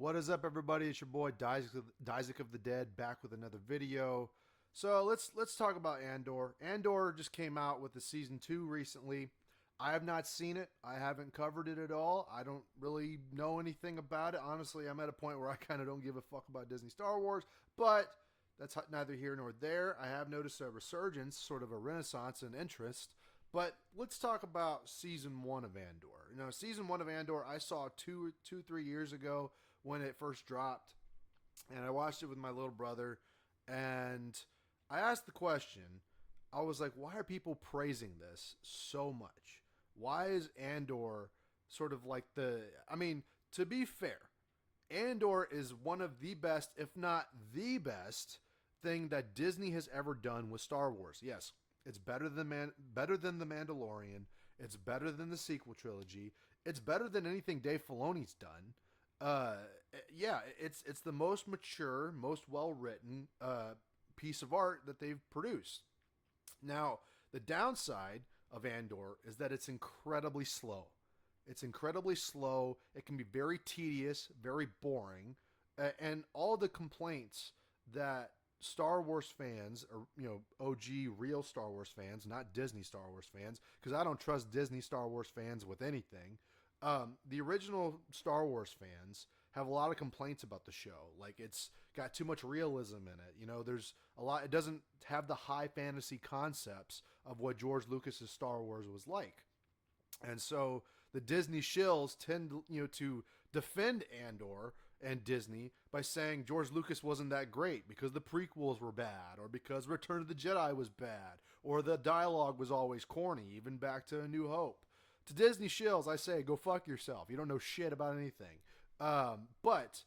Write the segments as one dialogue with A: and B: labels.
A: What is up, everybody? It's your boy Dizek of the Dead, back with another video. So let's talk about Andor. Andor just came out with the season 2 recently. I have not seen it. I haven't covered it at all. I don't really know anything about it. Honestly, I'm at a point where I kind of don't give a fuck about Disney Star Wars, but that's neither here nor there. I have noticed a resurgence, sort of a renaissance in interest. But let's talk about season 1 of Andor. Season 1 of Andor I saw 3 years ago when it first dropped, and I watched it with my little brother, and I asked the question. I was like, why are people praising this so much? Why is Andor sort of like to be fair, Andor is one of the best, if not the best, thing that Disney has ever done with Star Wars. Yes, it's better than the Mandalorian. It's better than the sequel trilogy. It's better than anything Dave Filoni's done. Yeah, it's the most mature, most well written piece of art that they've produced. Now, the downside of Andor is that it's incredibly slow. It's incredibly slow. It can be very tedious, very boring, and all the complaints that Star Wars fans, or OG real Star Wars fans, not Disney Star Wars fans, because I don't trust Disney Star Wars fans with anything. The original Star Wars fans have a lot of complaints about the show. Like, it's got too much realism in it. There's a lot. It doesn't have the high fantasy concepts of what George Lucas's Star Wars was like. And so the Disney shills tend, to defend Andor and Disney by saying George Lucas wasn't that great because the prequels were bad, or because Return of the Jedi was bad, or the dialogue was always corny, even back to A New Hope. To Disney shills, I say, go fuck yourself. You don't know shit about anything. But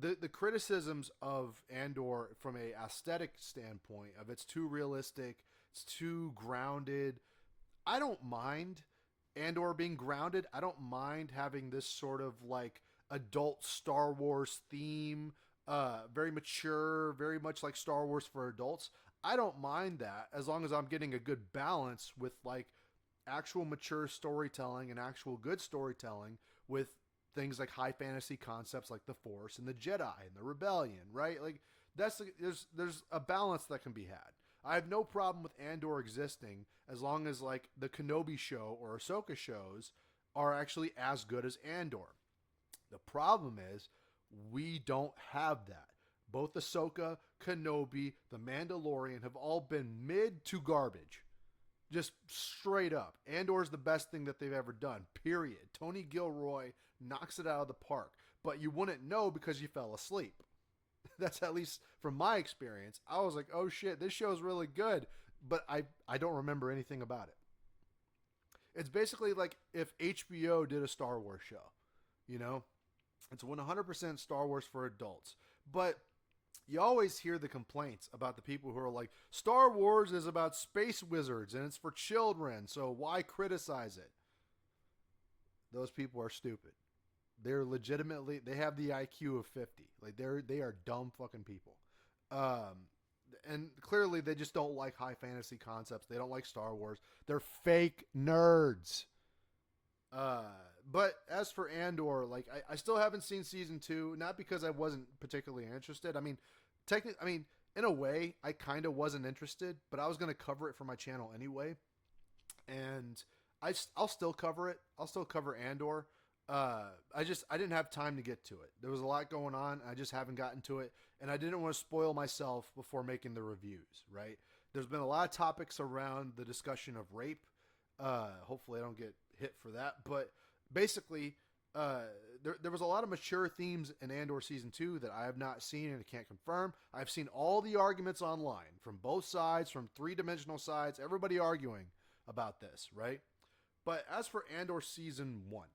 A: the criticisms of Andor from a aesthetic standpoint, of it's too realistic, it's too grounded, I don't mind Andor being grounded. I don't mind having this sort of like adult Star Wars theme, very mature, very much like Star Wars for adults. I don't mind that as long as I'm getting a good balance with like actual mature storytelling and actual good storytelling with things like high fantasy concepts like the Force and the Jedi and the Rebellion, right? Like there's a balance that can be had. I have no problem with Andor existing as long as like the Kenobi show or Ahsoka shows are actually as good as Andor. The problem is we don't have that. Both Ahsoka, Kenobi, The Mandalorian have all been mid to garbage. Just straight up. Andor's the best thing that they've ever done, period. Tony Gilroy knocks it out of the park. But you wouldn't know because you fell asleep. That's at least from my experience. I was like, oh shit, this show's really good. But I don't remember anything about it. It's basically like if HBO did a Star Wars show. It's 100% Star Wars for adults. But you always hear the complaints about the people who are like, Star Wars is about space wizards and it's for children, so why criticize it? Those people are stupid. They're legitimately, they have the IQ of 50. Like they are dumb fucking people. And clearly they just don't like high fantasy concepts. They don't like Star Wars. They're fake nerds. But as for Andor, like I still haven't seen season 2, not because I wasn't particularly interested. I mean, in a way, I kind of wasn't interested, but I was going to cover it for my channel anyway. And I'll still cover it. I'll still cover Andor. I didn't have time to get to it. There was a lot going on. I just haven't gotten to it, and I didn't want to spoil myself before making the reviews, right? There's been a lot of topics around the discussion of rape. Hopefully I don't get hit for that, but basically, there was a lot of mature themes in Andor season 2 that I have not seen and I can't confirm. I've seen all the arguments online from both sides, from three-dimensional sides, everybody arguing about this, right? But as for Andor season 1,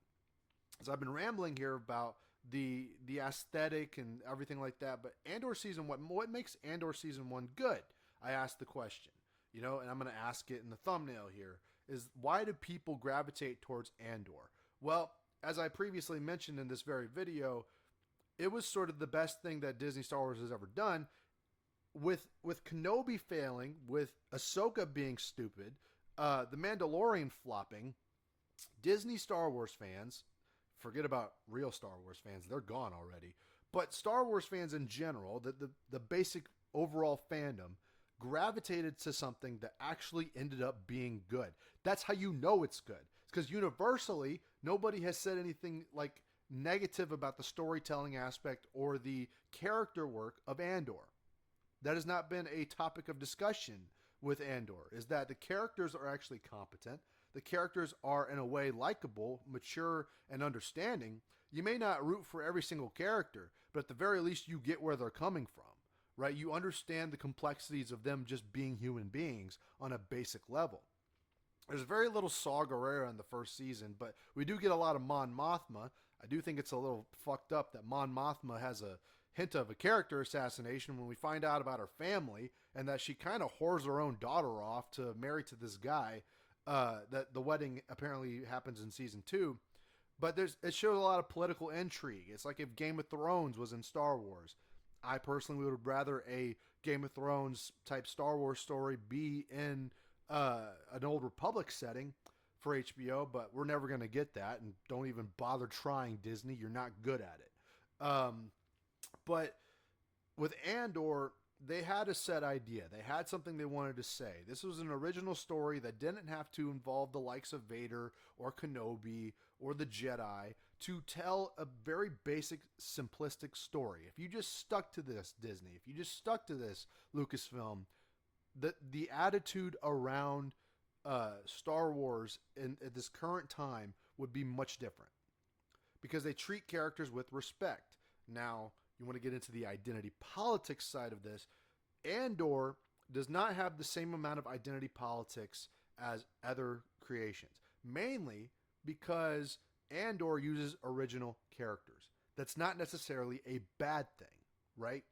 A: so I've been rambling here about the aesthetic and everything like that, but Andor season 1, what makes Andor season 1 good? I asked the question, and I'm going to ask it in the thumbnail here, is why do people gravitate towards Andor? Well, as I previously mentioned in this very video, it was sort of the best thing that Disney Star Wars has ever done. With Kenobi failing, with Ahsoka being stupid, the Mandalorian flopping, Disney Star Wars fans forget about real Star Wars fans, they're gone already. But Star Wars fans in general, the basic overall fandom, gravitated to something that actually ended up being good. That's how you know it's good. It's because universally, nobody has said anything like negative about the storytelling aspect or the character work of Andor. That has not been a topic of discussion with Andor, is that the characters are actually competent. The characters are, in a way, likable, mature, and understanding. You may not root for every single character, but at the very least, you get where they're coming from, right? You understand the complexities of them just being human beings on a basic level. There's very little Saw Gerrera in the first season, but we do get a lot of Mon Mothma. I do think it's a little fucked up that Mon Mothma has a hint of a character assassination when we find out about her family and that she kind of whores her own daughter off to marry to this guy. That the wedding apparently happens in season 2. But it shows a lot of political intrigue. It's like if Game of Thrones was in Star Wars. I personally would rather a Game of Thrones type Star Wars story be in an Old Republic setting for HBO, but we're never going to get that, and don't even bother trying, Disney. You're not good at it. But with Andor, they had a set idea. They had something they wanted to say. This was an original story that didn't have to involve the likes of Vader or Kenobi or the Jedi to tell a very basic, simplistic story. If you just stuck to this, Disney, if you just stuck to this, Lucasfilm, the attitude around Star Wars at this current time would be much different because they treat characters with respect. Now, you want to get into the identity politics side of this, Andor does not have the same amount of identity politics as other creations, mainly because Andor uses original characters. That's not necessarily a bad thing, right?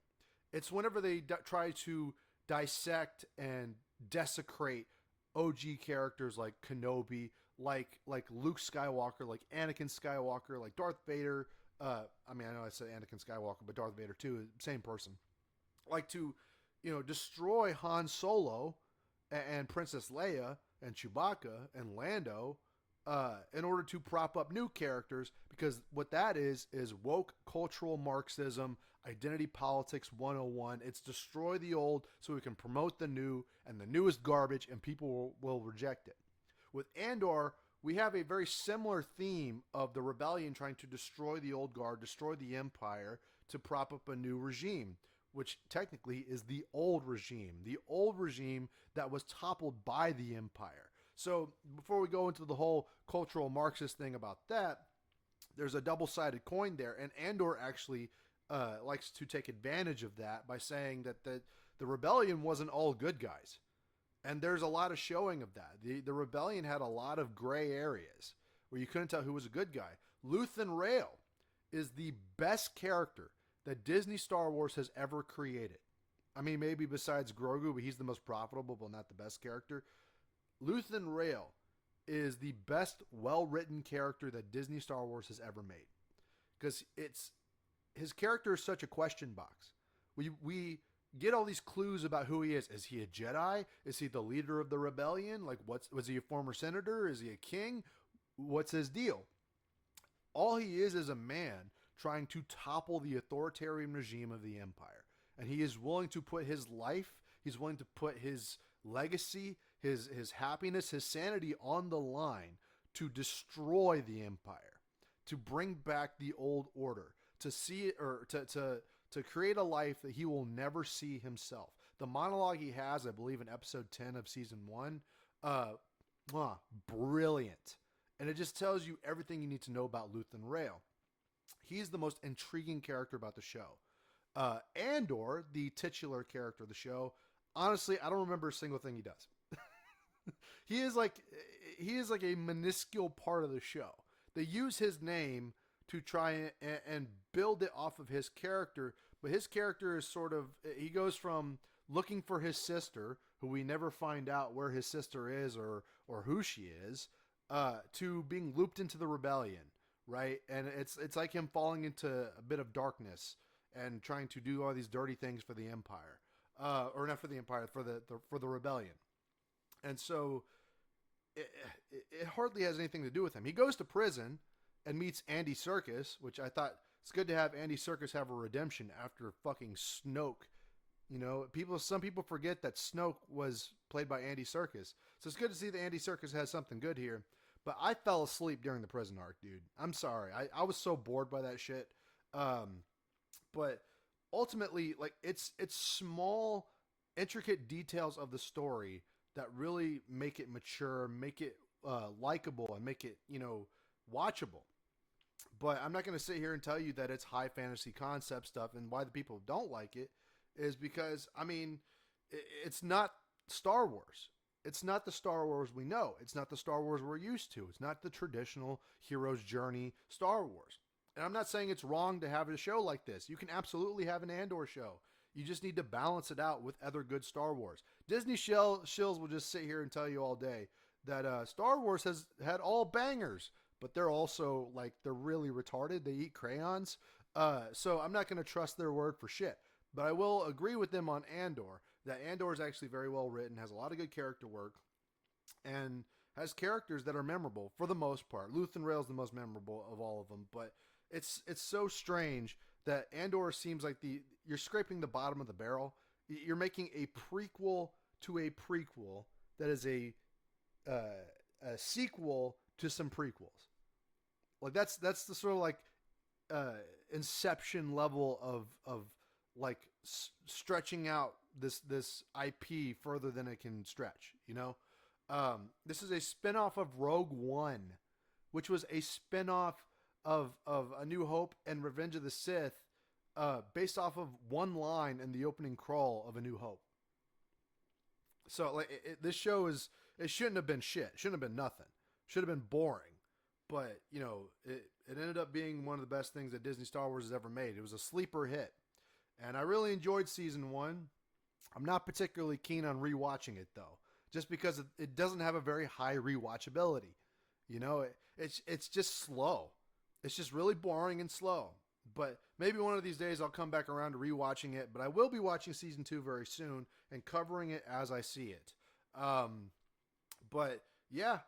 A: It's whenever they try to dissect and desecrate OG characters like Kenobi, like Luke Skywalker, like Anakin Skywalker, like Darth Vader. I know I said Anakin Skywalker, but Darth Vader too, same person. Like to, destroy Han Solo and Princess Leia and Chewbacca and Lando in order to prop up new characters, because what that is woke cultural Marxism, identity politics 101. It's destroy the old so we can promote the new, and the new is garbage and people will reject it. With Andor, we have a very similar theme of the rebellion trying to destroy the old guard, destroy the empire to prop up a new regime, which technically is the old regime that was toppled by the empire. So before we go into the whole cultural Marxist thing about that, there's a double-sided coin there, and Andor actually likes to take advantage of that by saying that the rebellion wasn't all good guys. And there's a lot of showing of that. The rebellion had a lot of gray areas where you couldn't tell who was a good guy. Luthen Rael is the best character that Disney Star Wars has ever created. I mean, maybe besides Grogu, but he's the most profitable, but not the best character. Luthen Rael is the best well-written character that Disney Star Wars has ever made. Because his character is such a question box. We get all these clues about who he is. Is he a Jedi? Is he the leader of the rebellion? Like, was he a former senator? Is he a king? What's his deal? All he is a man trying to topple the authoritarian regime of the empire. And he is willing to put his life, he's willing to put his legacy, his happiness, his sanity on the line to destroy the empire, to bring back the old order, to see it, or to create a life that he will never see himself. The monologue he has, I believe, in episode 10 of season 1, brilliant. And it just tells you everything you need to know about Luthen Rael. He's the most intriguing character about the show. Andor, the titular character of the show, honestly, I don't remember a single thing he does. He is like a minuscule part of the show. They use his name to try and build it off of his character, but his character is he goes from looking for his sister, who we never find out where his sister is or who she is, to being looped into the rebellion, right? And it's like him falling into a bit of darkness and trying to do all these dirty things for the empire, or not for the empire, for the rebellion. And so it hardly has anything to do with him. He goes to prison, and meets Andy Serkis, which I thought it's good to have Andy Serkis have a redemption after fucking Snoke. You know, some people forget that Snoke was played by Andy Serkis. So it's good to see that Andy Serkis has something good here. But I fell asleep during the prison arc, dude. I'm sorry. I was so bored by that shit. But ultimately, like it's small, intricate details of the story that really make it mature, make it likable, and make it watchable. But I'm not going to sit here and tell you that it's high fantasy concept stuff, and why the people don't like it is because, I mean, it's not Star Wars. It's not the Star Wars we know. It's not the Star Wars we're used to. It's not the traditional hero's journey Star Wars. And I'm not saying it's wrong to have a show like this. You can absolutely have an Andor show. You just need to balance it out with other good Star Wars. Disney shills will just sit here and tell you all day that Star Wars has had all bangers, but they're also like, they're really retarded. They eat crayons. So I'm not going to trust their word for shit. But I will agree with them on Andor, that Andor is actually very well written, has a lot of good character work, and has characters that are memorable for the most part. Luthen Rail is the most memorable of all of them, but it's so strange that Andor seems like you're scraping the bottom of the barrel. You're making a prequel to a prequel that is a sequel to some prequels. Like that's the sort of like Inception level of like stretching out this IP further than it can stretch, you know? This is a spinoff of Rogue One, which was a spinoff of A New Hope and Revenge of the Sith, based off of one line in the opening crawl of A New Hope. So like this show it shouldn't have been shit. It shouldn't have been nothing. Should have been boring. But, it ended up being one of the best things that Disney Star Wars has ever made. It was a sleeper hit. And I really enjoyed season 1. I'm not particularly keen on rewatching it though, just because it doesn't have a very high rewatchability. It's just slow. It's just really boring and slow. But maybe one of these days I'll come back around to rewatching it. But I will be watching season 2 very soon and covering it as I see it. But yeah,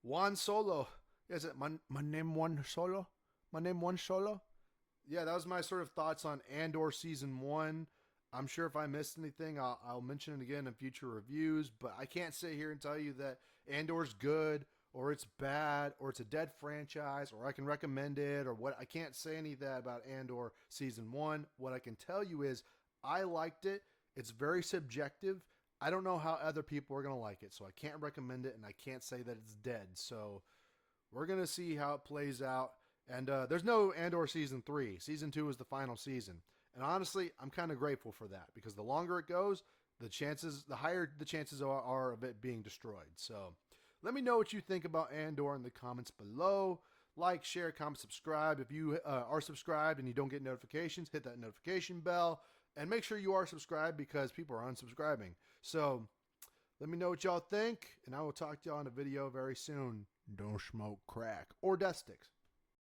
A: Juan Solo. Is it my name Juan Solo? My name Juan Solo? Yeah, that was my sort of thoughts on Andor season 1. I'm sure if I missed anything, I'll mention it again in future reviews. But I can't sit here and tell you that Andor's good or it's bad or it's a dead franchise or I can recommend it or what. I can't say any of that about Andor season 1. What I can tell you is I liked it. It's very subjective. I don't know how other people are going to like it, so I can't recommend it and I can't say that it's dead. So we're going to see how it plays out. And there's no Andor season 3. Season 2 is the final season. And honestly, I'm kind of grateful for that because the longer it goes, the higher the chances are of it being destroyed. So let me know what you think about Andor in the comments below. Like, share, comment, subscribe. If you are subscribed and you don't get notifications, hit that notification bell. And make sure you are subscribed because people are unsubscribing. So let me know what y'all think. And I will talk to y'all in a video very soon. Don't smoke crack or death sticks.